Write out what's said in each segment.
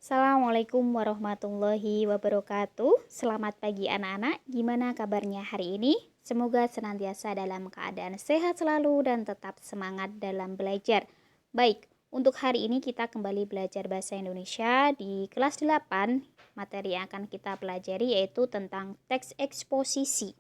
Assalamualaikum warahmatullahi wabarakatuh. Selamat pagi anak-anak. Gimana kabarnya hari ini? Semoga senantiasa dalam keadaan sehat selalu dan tetap semangat dalam belajar. Baik, untuk hari ini kita kembali belajar bahasa Indonesia di kelas 8. Materi yang akan kita pelajari yaitu tentang teks eksposisi.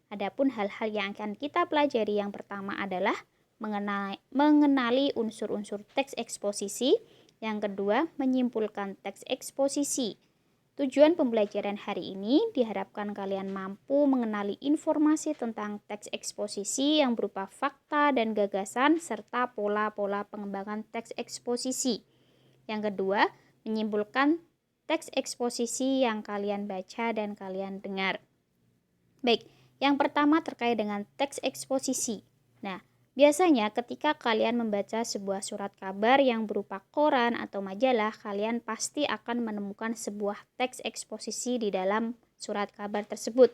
Adapun hal-hal yang akan kita pelajari yang pertama adalah mengenali unsur-unsur teks eksposisi. Yang kedua, menyimpulkan teks eksposisi. Tujuan pembelajaran hari ini diharapkan kalian mampu mengenali informasi tentang teks eksposisi yang berupa fakta dan gagasan serta pola-pola pengembangan teks eksposisi. Yang kedua, menyimpulkan teks eksposisi yang kalian baca dan kalian dengar. Baik, yang pertama terkait dengan teks eksposisi. Nah, biasanya ketika kalian membaca sebuah surat kabar yang berupa koran atau majalah, kalian pasti akan menemukan sebuah teks eksposisi di dalam surat kabar tersebut.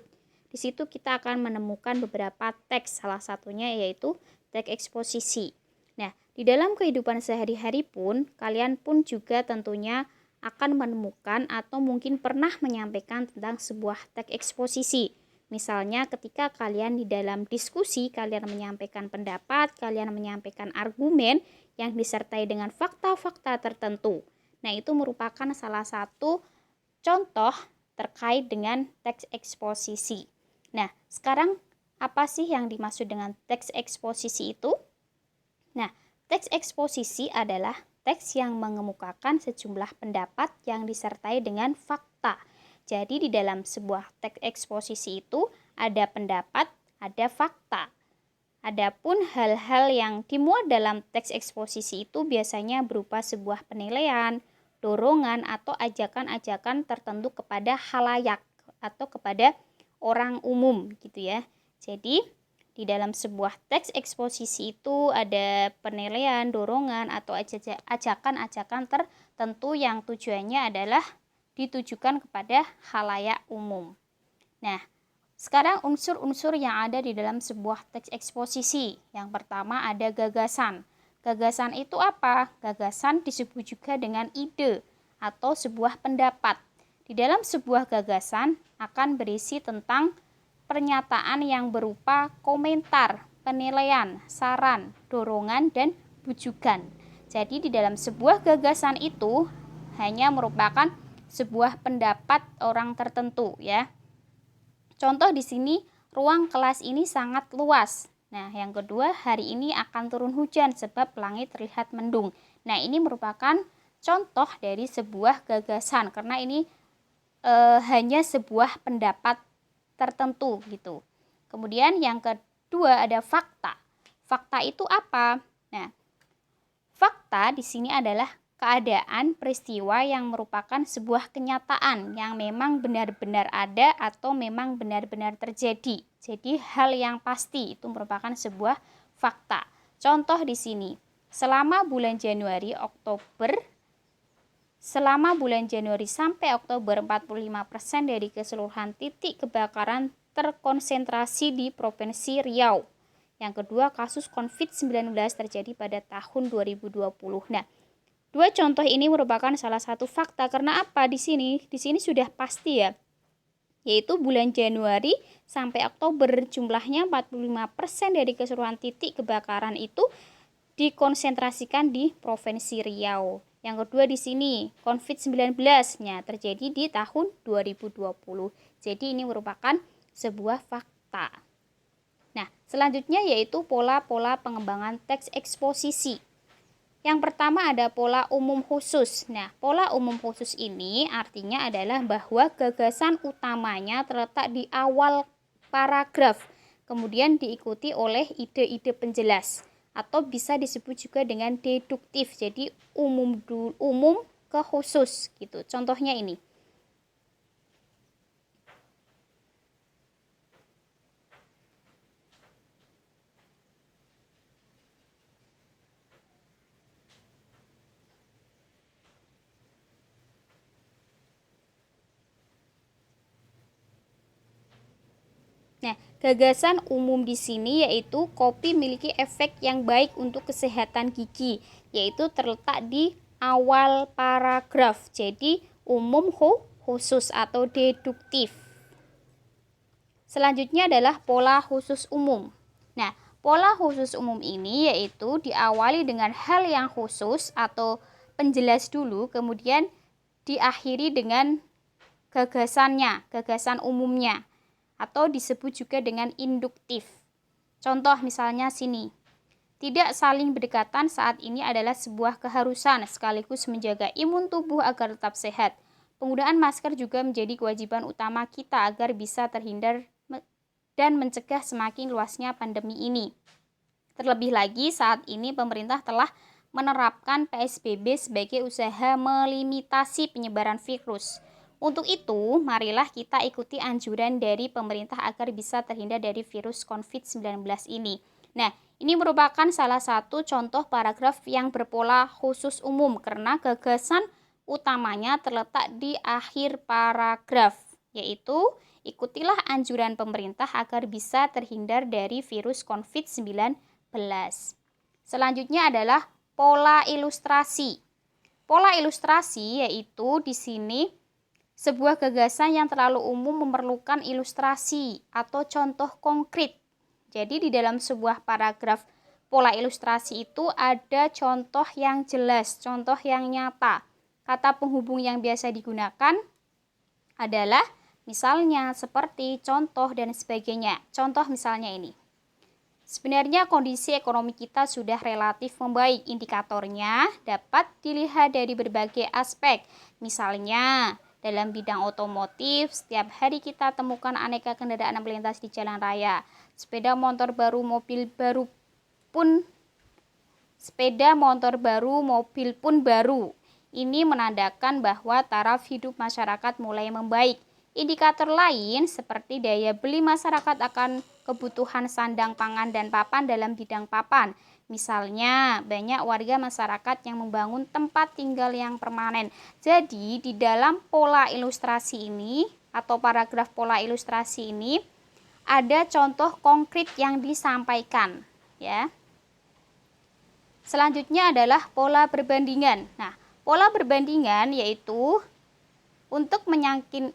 Di situ kita akan menemukan beberapa teks, salah satunya yaitu teks eksposisi. Nah, di dalam kehidupan sehari-hari pun, kalian pun juga tentunya akan menemukan atau mungkin pernah menyampaikan tentang sebuah teks eksposisi. Misalnya ketika kalian di dalam diskusi, kalian menyampaikan pendapat, kalian menyampaikan argumen yang disertai dengan fakta-fakta tertentu. Nah, itu merupakan salah satu contoh terkait dengan teks eksposisi. Nah, sekarang apa sih yang dimaksud dengan teks eksposisi itu? Nah, teks eksposisi adalah teks yang mengemukakan sejumlah pendapat yang disertai dengan fakta. Jadi di dalam sebuah teks eksposisi itu ada pendapat, ada fakta. Adapun hal-hal yang dimuat dalam teks eksposisi itu biasanya berupa sebuah penilaian, dorongan atau ajakan-ajakan tertentu kepada khalayak atau kepada orang umum gitu ya. Jadi di dalam sebuah teks eksposisi itu ada penilaian, dorongan atau ajakan-ajakan tertentu yang tujuannya adalah ditujukan kepada khalayak umum. Nah, sekarang unsur-unsur yang ada di dalam sebuah teks eksposisi. Yang pertama ada gagasan. Gagasan itu apa? Gagasan disebut juga dengan ide atau sebuah pendapat. Di dalam sebuah gagasan akan berisi tentang pernyataan yang berupa komentar, penilaian, saran, dorongan, dan bujukan. Jadi di dalam sebuah gagasan itu hanya merupakan sebuah pendapat orang tertentu ya. Contoh di sini, ruang kelas ini sangat luas. Nah, yang kedua, hari ini akan turun hujan sebab langit terlihat mendung. Nah, ini merupakan contoh dari sebuah gagasan karena ini hanya sebuah pendapat tertentu gitu. Kemudian yang kedua ada fakta. Fakta itu apa? Nah, fakta di sini adalah keadaan peristiwa yang merupakan sebuah kenyataan yang memang benar-benar ada atau memang benar-benar terjadi. Jadi hal yang pasti itu merupakan sebuah fakta. Contoh di sini, selama bulan Januari sampai Oktober 45% dari keseluruhan titik kebakaran terkonsentrasi di Provinsi Riau. Yang kedua, kasus COVID-19 terjadi pada tahun 2020. Nah, dua contoh ini merupakan salah satu fakta karena apa di sini? Di sini sudah pasti ya. Yaitu bulan Januari sampai Oktober jumlahnya 45% dari keseluruhan titik kebakaran itu dikonsentrasikan di Provinsi Riau. Yang kedua di sini COVID-19-nya terjadi di tahun 2020. Jadi ini merupakan sebuah fakta. Nah, selanjutnya yaitu pola-pola pengembangan teks eksposisi. Yang pertama ada pola umum khusus. Nah, pola umum khusus ini artinya adalah bahwa gagasan utamanya terletak di awal paragraf, kemudian diikuti oleh ide-ide penjelas atau bisa disebut juga dengan deduktif. Jadi umum ke khusus gitu. Contohnya ini. Nah, gagasan umum di sini yaitu kopi memiliki efek yang baik untuk kesehatan gigi, yaitu terletak di awal paragraf. Jadi umum khusus atau deduktif. Selanjutnya adalah pola khusus umum. Nah, pola khusus umum ini yaitu diawali dengan hal yang khusus atau penjelas dulu, kemudian diakhiri dengan gagasannya, gagasan umumnya, atau disebut juga dengan induktif. Contoh misalnya sini, tidak saling berdekatan saat ini adalah sebuah keharusan sekaligus menjaga imun tubuh agar tetap sehat. Penggunaan masker juga menjadi kewajiban utama kita agar bisa terhindar dan mencegah semakin luasnya pandemi ini. Terlebih lagi saat ini pemerintah telah menerapkan PSBB sebagai usaha melimitasi penyebaran virus. Untuk itu, marilah kita ikuti anjuran dari pemerintah agar bisa terhindar dari virus COVID-19 ini. Nah, ini merupakan salah satu contoh paragraf yang berpola khusus umum karena gagasan utamanya terletak di akhir paragraf, yaitu ikutilah anjuran pemerintah agar bisa terhindar dari virus COVID-19. Selanjutnya adalah pola ilustrasi. Pola ilustrasi yaitu di sini sebuah gagasan yang terlalu umum memerlukan ilustrasi atau contoh konkret. Jadi di dalam sebuah paragraf pola ilustrasi itu ada contoh yang jelas, contoh yang nyata. Kata penghubung yang biasa digunakan adalah misalnya seperti contoh dan sebagainya. Contoh misalnya ini. Sebenarnya kondisi ekonomi kita sudah relatif membaik. Indikatornya dapat dilihat dari berbagai aspek. Misalnya, dalam bidang otomotif, setiap hari kita temukan aneka kendaraan yang melintas di jalan raya. Sepeda motor baru, mobil pun baru. Ini menandakan bahwa taraf hidup masyarakat mulai membaik. Indikator lain seperti daya beli masyarakat akan kebutuhan sandang pangan dan papan dalam bidang papan. Misalnya, banyak warga masyarakat yang membangun tempat tinggal yang permanen. Jadi, di dalam pola ilustrasi ini atau paragraf pola ilustrasi ini ada contoh konkret yang disampaikan, ya. Selanjutnya adalah pola perbandingan. Nah, pola perbandingan yaitu untuk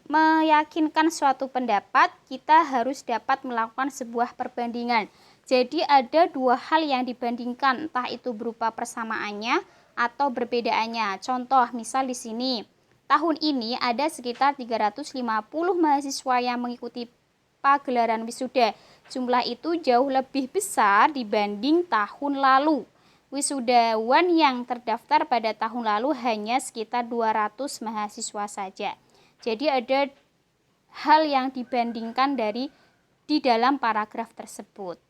meyakinkan suatu pendapat, kita harus dapat melakukan sebuah perbandingan. Jadi ada dua hal yang dibandingkan, entah itu berupa persamaannya atau perbedaannya. Contoh, misal di sini, tahun ini ada sekitar 350 mahasiswa yang mengikuti pagelaran wisuda. Jumlah itu jauh lebih besar dibanding tahun lalu. Wisudawan yang terdaftar pada tahun lalu hanya sekitar 200 mahasiswa saja. Jadi ada hal yang dibandingkan di dalam paragraf tersebut.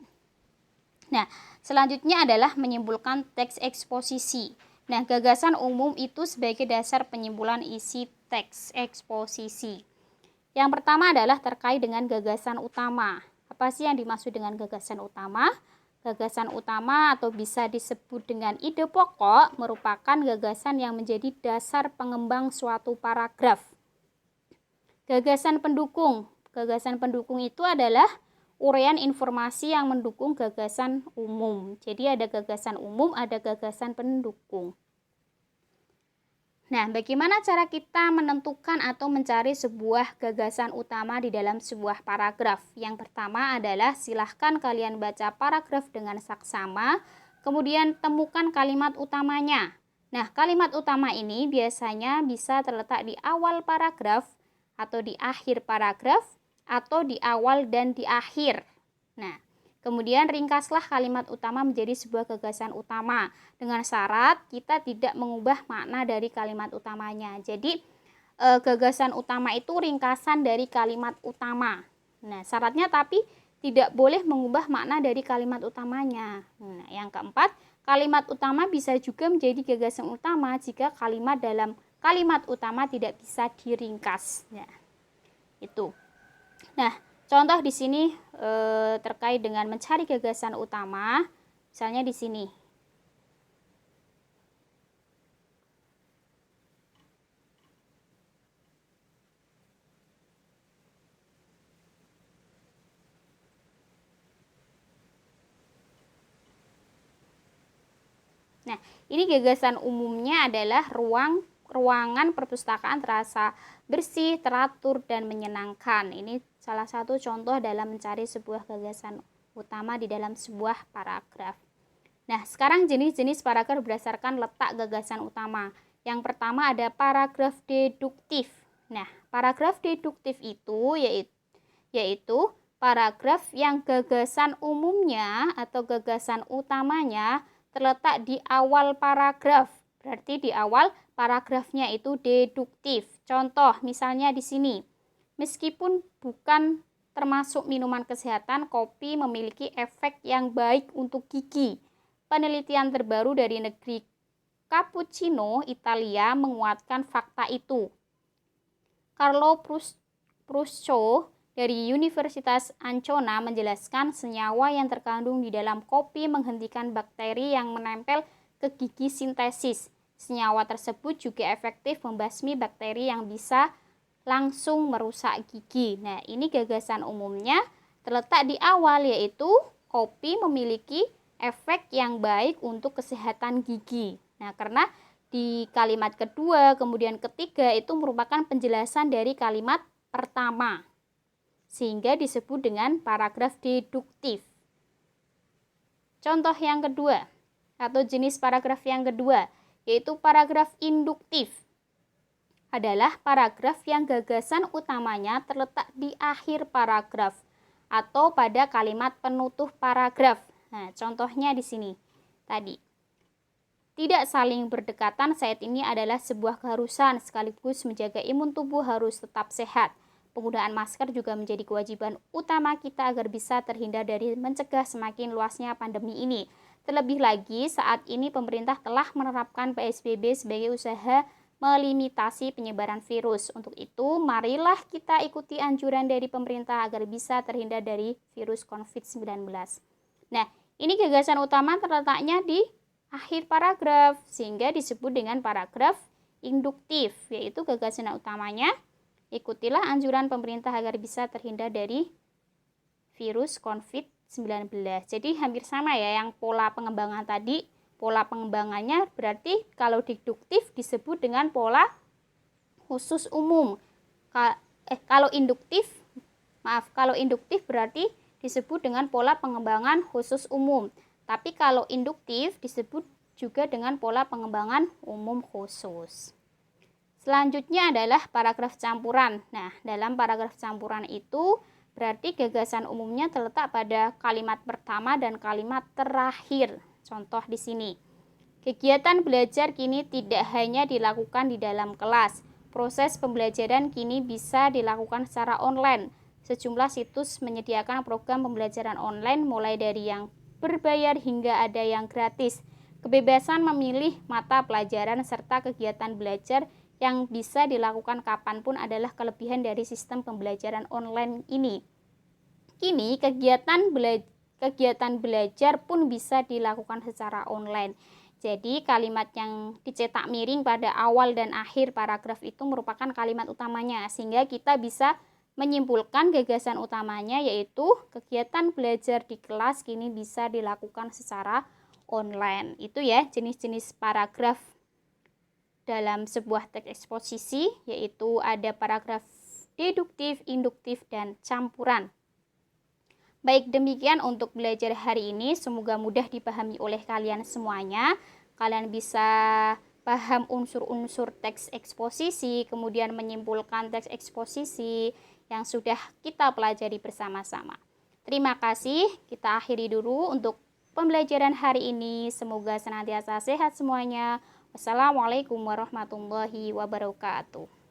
Nah, selanjutnya adalah menyimpulkan teks eksposisi. Nah, gagasan umum itu sebagai dasar penyimpulan isi teks eksposisi. Yang pertama adalah terkait dengan gagasan utama. Apa sih yang dimaksud dengan gagasan utama? Gagasan utama atau bisa disebut dengan ide pokok merupakan gagasan yang menjadi dasar pengembang suatu paragraf. Gagasan pendukung. Gagasan pendukung itu adalah uraian informasi yang mendukung gagasan umum. Jadi ada gagasan umum, ada gagasan pendukung. Nah, bagaimana cara kita menentukan atau mencari sebuah gagasan utama di dalam sebuah paragraf? Yang pertama adalah silahkan kalian baca paragraf dengan saksama, kemudian temukan kalimat utamanya. Nah, kalimat utama ini biasanya bisa terletak di awal paragraf, atau di akhir paragraf, atau di awal dan di akhir. Nah, kemudian ringkaslah kalimat utama menjadi sebuah gagasan utama dengan syarat kita tidak mengubah makna dari kalimat utamanya. Jadi gagasan utama itu ringkasan dari kalimat utama. Nah, syaratnya tapi tidak boleh mengubah makna dari kalimat utamanya. Nah, yang keempat, kalimat utama bisa juga menjadi gagasan utama jika kalimat dalam kalimat utama tidak bisa diringkas. Nah, itu. Nah, contoh di sini terkait dengan mencari gagasan utama, misalnya di sini. Nah, ini gagasan umumnya adalah ruangan perpustakaan terasa bersih, teratur, dan menyenangkan. Ini salah satu contoh dalam mencari sebuah gagasan utama di dalam sebuah paragraf. Nah, sekarang jenis-jenis paragraf berdasarkan letak gagasan utama. Yang pertama ada paragraf deduktif. Nah, paragraf deduktif itu yaitu paragraf yang gagasan umumnya atau gagasan utamanya terletak di awal paragraf. Berarti di awal paragrafnya itu deduktif. Contoh misalnya di sini. Meskipun bukan termasuk minuman kesehatan, kopi memiliki efek yang baik untuk gigi. Penelitian terbaru dari negeri Cappuccino, Italia menguatkan fakta itu. Carlo Pruscio dari Universitas Ancona menjelaskan senyawa yang terkandung di dalam kopi menghentikan bakteri yang menempel ke gigi sintesis. Senyawa tersebut juga efektif membasmi bakteri yang bisa langsung merusak gigi. Nah, ini gagasan umumnya terletak di awal, yaitu kopi memiliki efek yang baik untuk kesehatan gigi. Nah, karena di kalimat kedua, kemudian ketiga itu merupakan penjelasan dari kalimat pertama, sehingga disebut dengan paragraf deduktif. Contoh yang kedua, atau jenis paragraf yang kedua, yaitu paragraf induktif. Adalah paragraf yang gagasan utamanya terletak di akhir paragraf atau pada kalimat penutup paragraf. Nah, contohnya di sini tadi. Tidak saling berdekatan saat ini adalah sebuah keharusan, sekaligus menjaga imun tubuh harus tetap sehat. Penggunaan masker juga menjadi kewajiban utama kita agar bisa terhindar dari mencegah semakin luasnya pandemi ini. Terlebih lagi, saat ini pemerintah telah menerapkan PSBB sebagai usaha melimitasi penyebaran virus. Untuk itu, marilah kita ikuti anjuran dari pemerintah agar bisa terhindar dari virus COVID-19. Nah, ini gagasan utama terletaknya di akhir paragraf, sehingga disebut dengan paragraf induktif, yaitu gagasan utamanya, ikutilah anjuran pemerintah agar bisa terhindar dari virus COVID-19. Jadi hampir sama ya, yang pola pengembangan tadi, pola pengembangannya berarti kalau deduktif disebut dengan pola khusus umum. Kalau induktif berarti disebut dengan pola pengembangan khusus umum. Tapi kalau induktif disebut juga dengan pola pengembangan umum khusus. Selanjutnya adalah paragraf campuran. Nah, dalam paragraf campuran itu berarti gagasan umumnya terletak pada kalimat pertama dan kalimat terakhir. Contoh di sini. Kegiatan belajar kini tidak hanya dilakukan di dalam kelas. Proses pembelajaran kini bisa dilakukan secara online. Sejumlah situs menyediakan program pembelajaran online mulai dari yang berbayar hingga ada yang gratis. Kebebasan memilih mata pelajaran serta kegiatan belajar yang bisa dilakukan kapanpun adalah kelebihan dari sistem pembelajaran online ini. Kini kegiatan belajar pun bisa dilakukan secara online. Jadi kalimat yang dicetak miring pada awal dan akhir paragraf itu merupakan kalimat utamanya, sehingga kita bisa menyimpulkan gagasan utamanya, yaitu kegiatan belajar di kelas kini bisa dilakukan secara online. Itu ya jenis-jenis paragraf dalam sebuah teks eksposisi, yaitu ada paragraf deduktif, induktif, dan campuran. Baik, demikian untuk belajar hari ini. Semoga mudah dipahami oleh kalian semuanya. Kalian bisa paham unsur-unsur teks eksposisi, kemudian menyimpulkan teks eksposisi yang sudah kita pelajari bersama-sama. Terima kasih. Kita akhiri dulu untuk pembelajaran hari ini. Semoga senantiasa sehat semuanya. Wassalamualaikum warahmatullahi wabarakatuh.